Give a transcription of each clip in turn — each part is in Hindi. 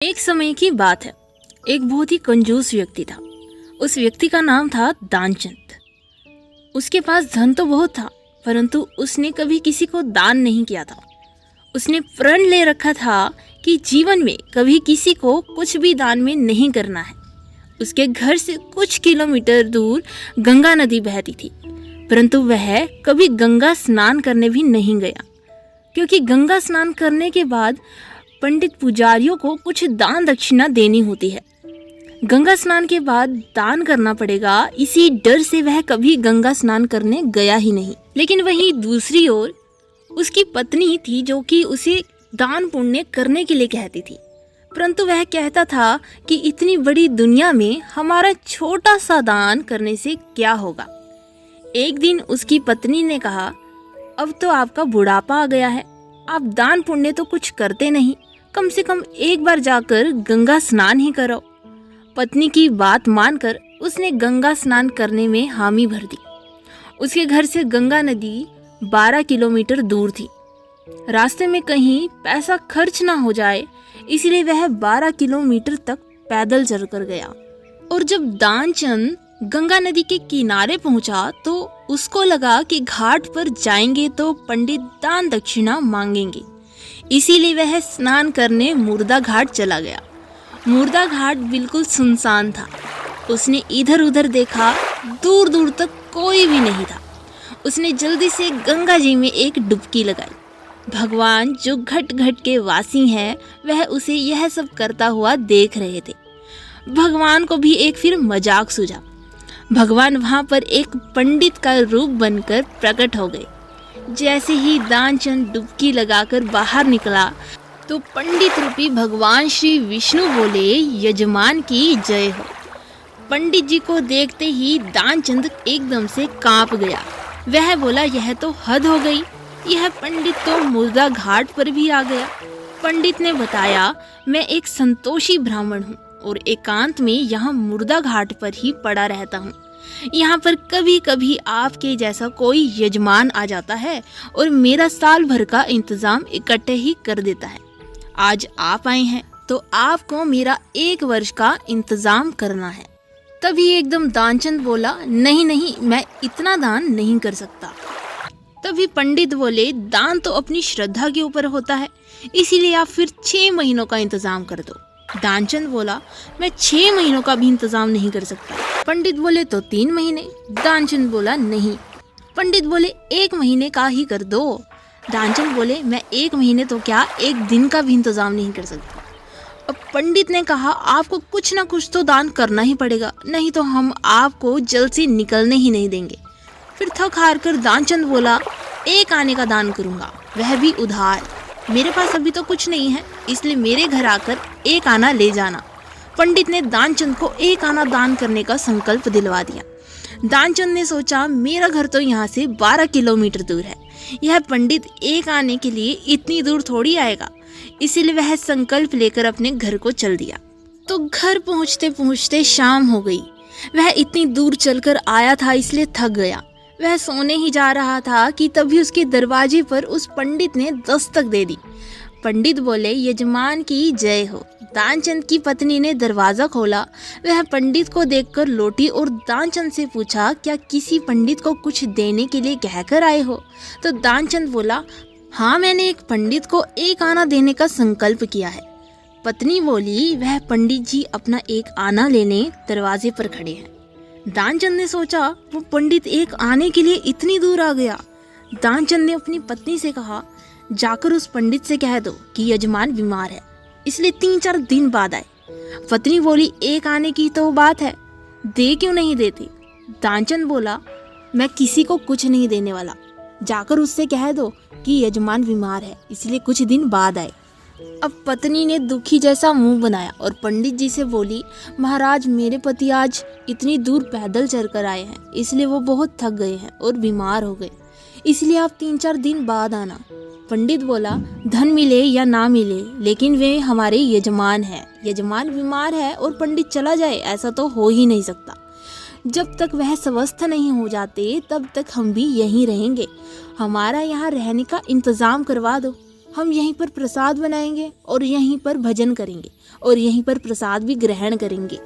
एक समय की बात है। एक बहुत ही कंजूस व्यक्ति था। उस व्यक्ति का नाम था दानचंद। उसके पास धन तो बहुत था, परंतु उसने कभी किसी को दान नहीं किया था। उसने प्रण ले रखा था कि जीवन में कभी किसी को कुछ भी दान में नहीं करना है। उसके घर से कुछ किलोमीटर दूर गंगा नदी बहती थी, परंतु वह कभी गंगा स्नान करने भी नहीं गया, क्योंकि गंगा स्नान करने के बाद पंडित पुजारियों को कुछ दान दक्षिणा देनी होती है। गंगा स्नान के बाद दान करना पड़ेगा, इसी डर से वह कभी गंगा स्नान करने गया ही नहीं। लेकिन वहीं दूसरी ओर उसकी पत्नी थी, जो कि उसे दान पुण्य करने के लिए कहती थी, परंतु वह कहता था कि इतनी बड़ी दुनिया में हमारा छोटा सा दान करने से क्या होगा। एक दिन उसकी पत्नी ने कहा, अब तो आपका बुढ़ापा आ गया है, आप दान पुण्य तो कुछ करते नहीं, कम से कम एक बार जाकर गंगा स्नान ही करो। पत्नी की बात मानकर उसने गंगा स्नान करने में हामी भर दी। उसके घर से गंगा नदी 12 किलोमीटर दूर थी। रास्ते में कहीं पैसा खर्च ना हो जाए, इसलिए वह 12 किलोमीटर तक पैदल चलकर गया। और जब दानचंद गंगा नदी के किनारे पहुंचा तो उसको लगा कि घाट पर जाएंगे तो पंडित दान दक्षिणा मांगेंगे, इसीलिए वह स्नान करने मुर्दा घाट चला गया। मुर्दा घाट बिल्कुल सुनसान था। उसने इधर उधर देखा, दूर दूर तक कोई भी नहीं था। उसने जल्दी से गंगा जी में एक डुबकी लगाई। भगवान जो घट घट के वासी हैं, वह उसे यह सब करता हुआ देख रहे थे। भगवान को भी एक फिर मजाक सूझा। भगवान वहां पर एक पंडित का रूप बनकर प्रकट हो गए। जैसे ही दानचंद डुबकी लगाकर बाहर निकला तो पंडित रूपी भगवान श्री विष्णु बोले, यजमान की जय हो। पंडित जी को देखते ही दानचंद एकदम से कांप गया। वह बोला, यह तो हद हो गई, यह पंडित तो मुर्दा घाट पर भी आ गया। पंडित ने बताया, मैं एक संतोषी ब्राह्मण हूँ और एकांत में यहाँ मुर्दा घाट पर ही पड़ा रहता हूँ। यहाँ पर कभी कभी आपके जैसा कोई यजमान आ जाता है और मेरा साल भर का इंतजाम इकट्ठे ही कर देता है। आज आप आए हैं तो आपको मेरा 1 वर्ष का इंतजाम करना है। तभी एकदम दानचंद बोला, नहीं नहीं, मैं इतना दान नहीं कर सकता। तभी पंडित बोले, दान तो अपनी श्रद्धा के ऊपर होता है, इसीलिए आप फिर 6 महीनों का इंतजाम कर दो। दानचंद बोला, मैं 6 महीनों का भी इंतजाम नहीं कर सकता। पंडित बोले, तो 3 महीने। दानचंद बोला, नहीं। पंडित बोले, 1 महीने का ही कर दो। दानचंद बोले, मैं 1 महीने तो क्या, 1 दिन का भी इंतजाम नहीं कर सकता। अब पंडित ने कहा, आपको कुछ ना कुछ तो दान करना ही पड़ेगा, नहीं तो हम आपको जल से निकलने ही नहीं देंगे। फिर थक हार कर दानचंद बोला, 1 आने का दान करूंगा, वह भी उधार। मेरे पास अभी तो कुछ नहीं है, इसलिए मेरे घर आकर 1 आना ले जाना। पंडित ने दानचंद को 1 आना दान करने का संकल्प दिलवा दिया। दानचंद ने सोचा, मेरा घर तो यहाँ से 12 किलोमीटर दूर है, यह पंडित 1 आने के लिए इतनी दूर थोड़ी आएगा, इसीलिए वह संकल्प लेकर अपने घर को चल दिया। तो घर पहुँचते पहुँचते शाम हो गई। वह इतनी दूर चलकर आया था, इसलिए थक गया। वह सोने ही जा रहा था कि तभी उसके दरवाजे पर उस पंडित ने दस्तक दे दी। पंडित बोले, यजमान की जय हो। दानचंद की पत्नी ने दरवाजा खोला। वह पंडित को देखकर लौटी और दानचंद से पूछा, क्या किसी पंडित को कुछ देने के लिए कहकर आए हो? तो दानचंद बोला, हाँ, मैंने एक पंडित को 1 आना देने का संकल्प किया है। पत्नी बोली, वह पंडित जी अपना 1 आना लेने दरवाजे पर खड़े हैं। दानचंद ने सोचा, वो पंडित 1 आने के लिए इतनी दूर आ गया। दानचंद ने अपनी पत्नी से कहा, जाकर उस पंडित से कह दो कि यजमान बीमार है, इसलिए 3-4 दिन बाद आए। पत्नी बोली, 1 आने की तो बात है, दे क्यों नहीं देती? दानचंद बोला, मैं किसी को कुछ नहीं देने वाला, जाकर उससे कह दो कि यजमान बीमार है, इसलिए कुछ दिन बाद आए। अब पत्नी ने दुखी जैसा मुंह बनाया और पंडित जी से बोली, महाराज, मेरे पति आज इतनी दूर पैदल चलकर आए हैं, इसलिए वो बहुत थक गए हैं और बीमार हो गए, इसलिए आप 3-4 दिन बाद आना। पंडित बोला, धन मिले या ना मिले, लेकिन वे हमारे यजमान हैं। यजमान बीमार है और पंडित चला जाए, ऐसा तो हो ही नहीं सकता। जब तक वह स्वस्थ नहीं हो जाते तब तक हम भी यहीं रहेंगे। हमारा यहाँ रहने का इंतजाम करवा दो, हम यहीं पर प्रसाद बनाएंगे और यहीं पर भजन करेंगे और यहीं पर प्रसाद भी ग्रहण करेंगे।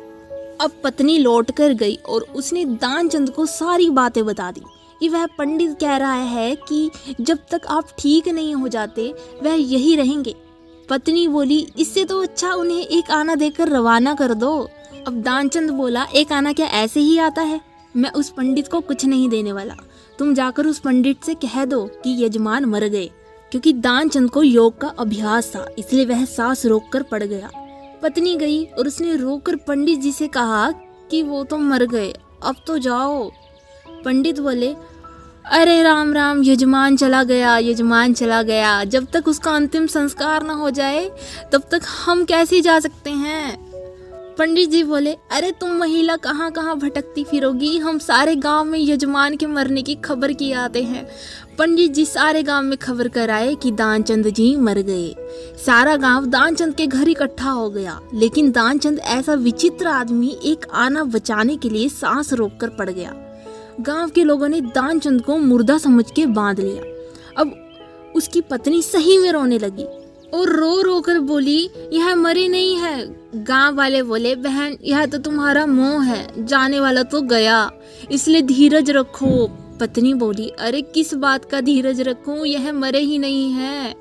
अब पत्नी लौट कर गई और उसने दानचंद को सारी बातें बता दी कि वह पंडित कह रहा है कि जब तक आप ठीक नहीं हो जाते वह यही रहेंगे। पत्नी बोली, इससे तो अच्छा उन्हें एक आना देकर रवाना कर दो। अब दानचंद बोला, एक आना क्या ऐसे ही आता है? मैं उस पंडित को कुछ नहीं देने वाला। तुम जाकर उस पंडित से कह दो कि यजमान मर गए। क्योंकि दानचंद को योग का अभ्यास था, इसलिए वह सांस रोककर पड़ गया। पत्नी गई और उसने रोकर पंडित जी से कहा कि वो तो मर गए, अब तो जाओ। पंडित बोले, अरे राम राम, यजमान चला गया, यजमान चला गया। जब तक उसका अंतिम संस्कार न हो जाए तब तक हम कैसे जा सकते हैं? पंडित जी बोले, अरे तुम महिला कहाँ कहाँ भटकती फिरोगी, हम सारे गांव में यजमान के मरने की खबर किए आते हैं। पंडित जी सारे गांव में खबर कराए कि दानचंद जी मर गए। सारा गांव दानचंद के घर इकट्ठा हो गया, लेकिन दानचंद ऐसा विचित्र आदमी एक आना बचाने के लिए सांस रोककर पड़ गया। गांव के लोगों ने दानचंद को मुर्दा समझ के बांध लिया। अब उसकी पत्नी सही में रोने लगी और रो रो कर बोली, यह मरे नहीं है। गांव वाले बोले, बहन यह तो तुम्हारा मोह है, जाने वाला तो गया, इसलिए धीरज रखो। पत्नी बोली, अरे किस बात का धीरज रखूं, यह मरे ही नहीं है।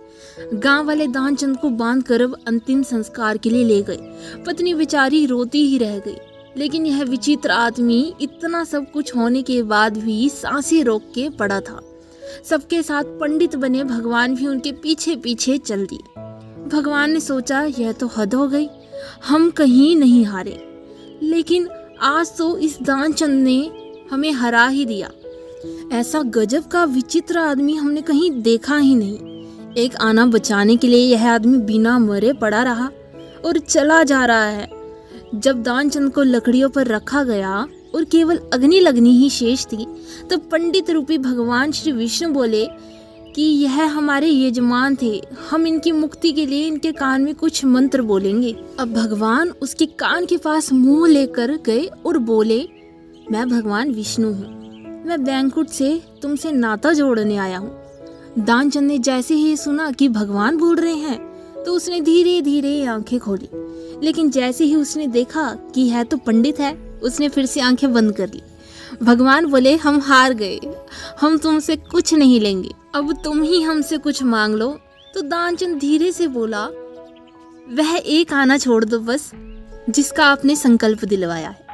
गांव वाले दानचंद को बांध कर अब अंतिम संस्कार के लिए ले गए। पत्नी बेचारी रोती ही रह गई। लेकिन यह विचित्र आदमी इतना सब कुछ होने के बाद भी सांसें रोक के पड़ा था। सबके साथ पंडित बने भगवान भी उनके पीछे पीछे चल दिए। भगवान ने सोचा, यह तो हद हो गई, हम कहीं नहीं हारे, लेकिन आज तो इस दानचंद ने हमें हरा ही दिया। ऐसा गजब का विचित्र आदमी हमने कहीं देखा ही नहीं। एक आना बचाने के लिए यह आदमी बिना मरे पड़ा रहा और चला जा रहा है। जब दानचंद को लकड़ियों पर रखा गया और केवल अग्नि लगनी ही शेष थी, तो पंडित रूपी भगवान श्री विष्णु बोले कि यह हमारे यजमान थे, हम इनकी मुक्ति के लिए इनके कान में कुछ मंत्र बोलेंगे। अब भगवान उसके कान के पास मुंह लेकर गए और बोले, मैं भगवान विष्णु हूँ, मैं बैंकुट से तुमसे नाता जोड़ने आया हूँ। दानचंद ने जैसे ही सुना कि भगवान बोल रहे हैं तो उसने धीरे धीरे आंखें खोली, लेकिन जैसे ही उसने देखा कि यह तो पंडित है, उसने फिर से आंखें बंद कर ली। भगवान बोले, हम हार गए, हम तुमसे कुछ नहीं लेंगे, अब तुम ही हमसे कुछ मांग लो। तो दानचंद धीरे से बोला, वह एक आना छोड़ दो बस, जिसका आपने संकल्प दिलवाया है।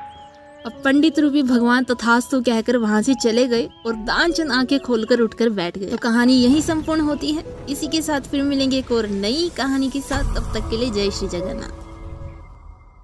अब पंडित रूपी भगवान तथास्तु कहकर वहां से चले गए और दानचंद आंखें खोलकर उठकर बैठ गए। तो कहानी यही संपूर्ण होती है। इसी के साथ फिर मिलेंगे एक और नई कहानी के साथ। तब तक के लिए जय श्री जगन्नाथ।